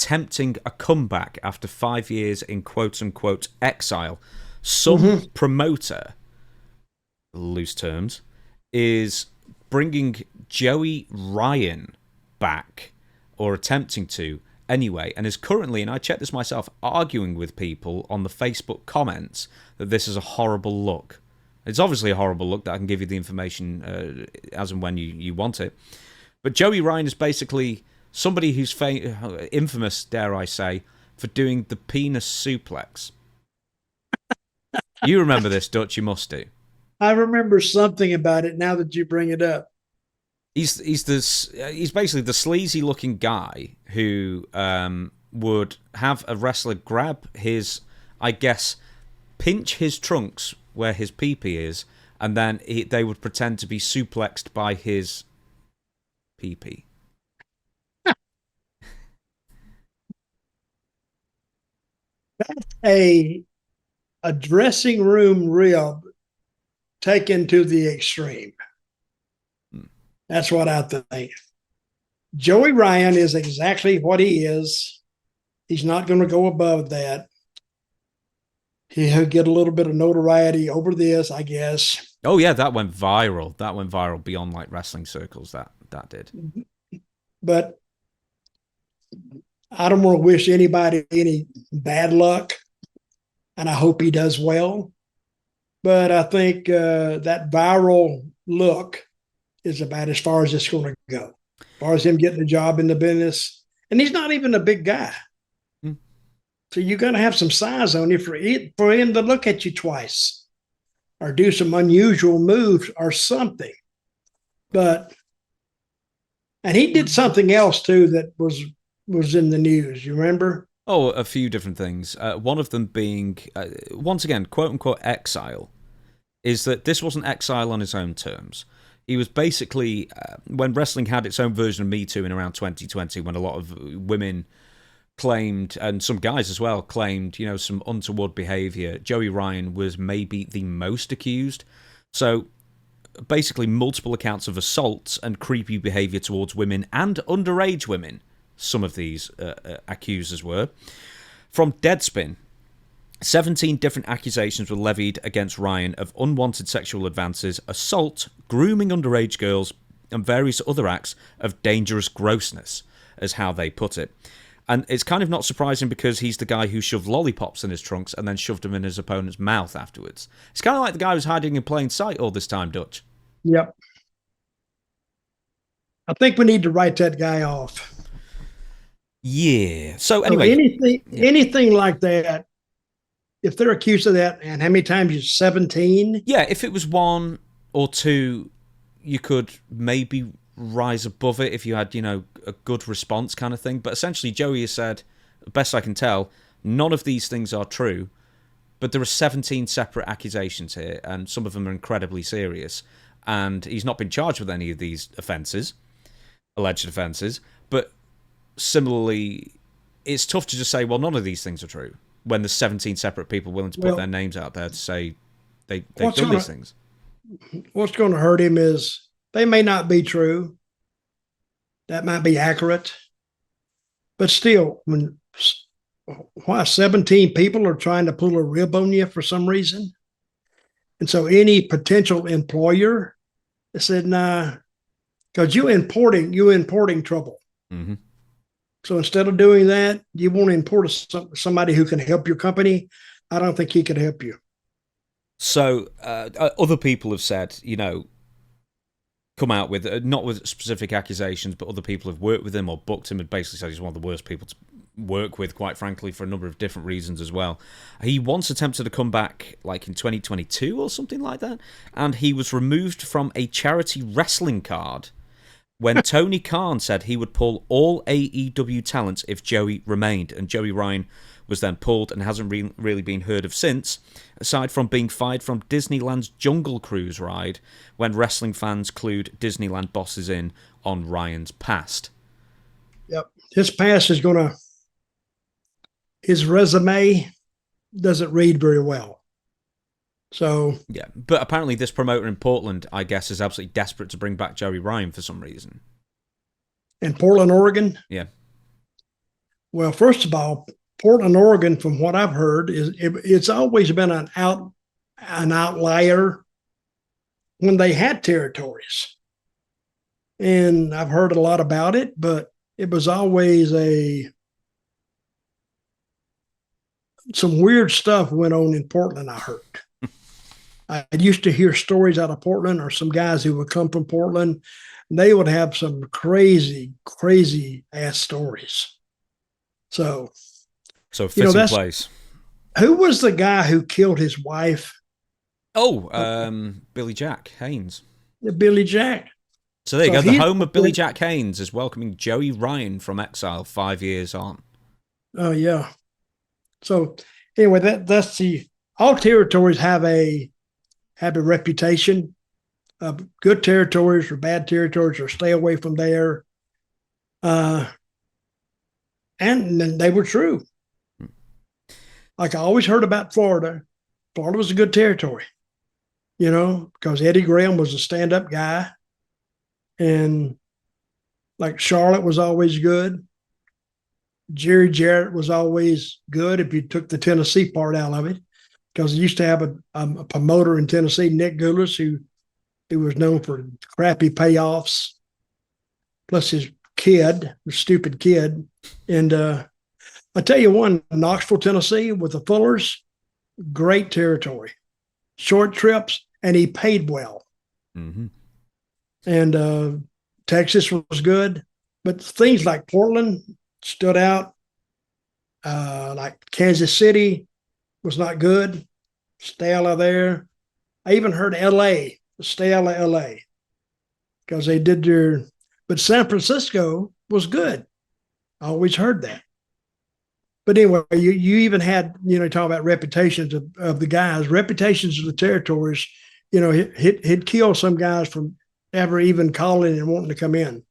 attempting a comeback after 5 years in quote-unquote exile. Some promoter, loose terms, is bringing Joey Ryan back, or attempting to anyway, and is currently, and I checked this myself, arguing with people on the Facebook comments that this is a horrible look. It's obviously a horrible look that I can give you the information as and when you want it. But Joey Ryan is basically somebody who's infamous, dare I say, for doing the penis suplex. You remember this, Dutch? You must do. I remember something about it now that you bring it up. He's basically the sleazy looking guy who would have a wrestler grab his, I guess, pinch his trunks where his pee-pee is, and then they would pretend to be suplexed by his pee-pee. That's a dressing room rib taken to the extreme. That's what I think. Joey Ryan is exactly what he is. He's not going to go above that. He'll get a little bit of notoriety over this, I guess. Oh yeah, that went viral. That went viral beyond like wrestling circles. That did. But I don't want to wish anybody any bad luck, and I hope he does well. But I think that viral look is about as far as it's going to go. As far as him getting a job in the business, and he's not even a big guy. So you're going to have some size on you for him to look at you twice or do some unusual moves or something. And he did something else too that was in the news. You remember? Oh, a few different things. One of them being, once again, quote unquote exile, is that this wasn't exile on his own terms. He was basically, when wrestling had its own version of Me Too in around 2020, when a lot of women claimed, and some guys as well, claimed, some untoward behavior. Joey Ryan was maybe the most accused. So basically multiple accounts of assaults and creepy behavior towards women and underage women, some of these accusers were. From Deadspin, 17 different accusations were levied against Ryan of unwanted sexual advances, assault, grooming underage girls, and various other acts of dangerous grossness, as how they put it. And it's kind of not surprising because he's the guy who shoved lollipops in his trunks and then shoved them in his opponent's mouth afterwards. It's kind of like the guy who's hiding in plain sight all this time, Dutch. Yep. I think we need to write that guy off. Yeah. So anyway. Anything like that, if they're accused of that, and how many times you 17? Yeah, if it was one or two, you could maybe rise above it if you had, a good response kind of thing. But essentially, Joey has said, best I can tell, none of these things are true. But there are 17 separate accusations here, and some of them are incredibly serious. And he's not been charged with any of these offences, alleged offences. But similarly, it's tough to just say, well, none of these things are true, when there's 17 separate people willing to put their names out there to say they've done these things. What's going to hurt him is they may not be true. That might be accurate. But still, why 17 people are trying to pull a rib on you for some reason? And so any potential employer said, nah, because you're importing trouble. Mm-hmm. So instead of doing that, you want to import somebody who can help your company. I don't think he could help you. So other people have said, come out with, not with specific accusations, but other people have worked with him or booked him and basically said he's one of the worst people to work with, quite frankly, for a number of different reasons as well. He once attempted to come back like in 2022 or something like that, and he was removed from a charity wrestling card when Tony Khan said he would pull all AEW talents if Joey remained, and Joey Ryan was then pulled and hasn't really been heard of since, aside from being fired from Disneyland's Jungle Cruise ride when wrestling fans clued Disneyland bosses in on Ryan's past. Yep. His past is his resume doesn't read very well. So yeah, but apparently this promoter in Portland, I guess, is absolutely desperate to bring back Joey Ryan for some reason. In Portland, Oregon? Yeah. Well, first of all, Portland, Oregon, from what I've heard, it's always been an outlier when they had territories. And I've heard a lot about it, but it was always some weird stuff went on in Portland, I heard. I used to hear stories out of Portland, or some guys who would come from Portland. They would have some crazy, crazy ass stories. So fitting place. Who was the guy who killed his wife? Billy Jack Haynes. Billy Jack. So there you go. The home of Billy Jack Haynes is welcoming Joey Ryan from exile 5 years on. Oh yeah. So anyway, that's all territories have a reputation of good territories or bad territories, or stay away from there. And then they were true. Like I always heard about Florida. Florida was a good territory, because Eddie Graham was a stand-up guy. And like Charlotte was always good. Jerry Jarrett was always good if you took the Tennessee part out of it, because he used to have a promoter in Tennessee, Nick Goulas, who was known for crappy payoffs, plus his kid, the stupid kid. And I tell you one, Knoxville, Tennessee, with the Fullers, great territory, short trips, and he paid well. Mm-hmm. And Texas was good, but things like Portland stood out. Like Kansas City was not good. Stay out of there. I even heard L.A. Stay out of L.A. because they did but San Francisco was good. I always heard that. But anyway, you even had, talk about reputations of the guys, reputations of the territories. He'd kill some guys from ever even calling and wanting to come in.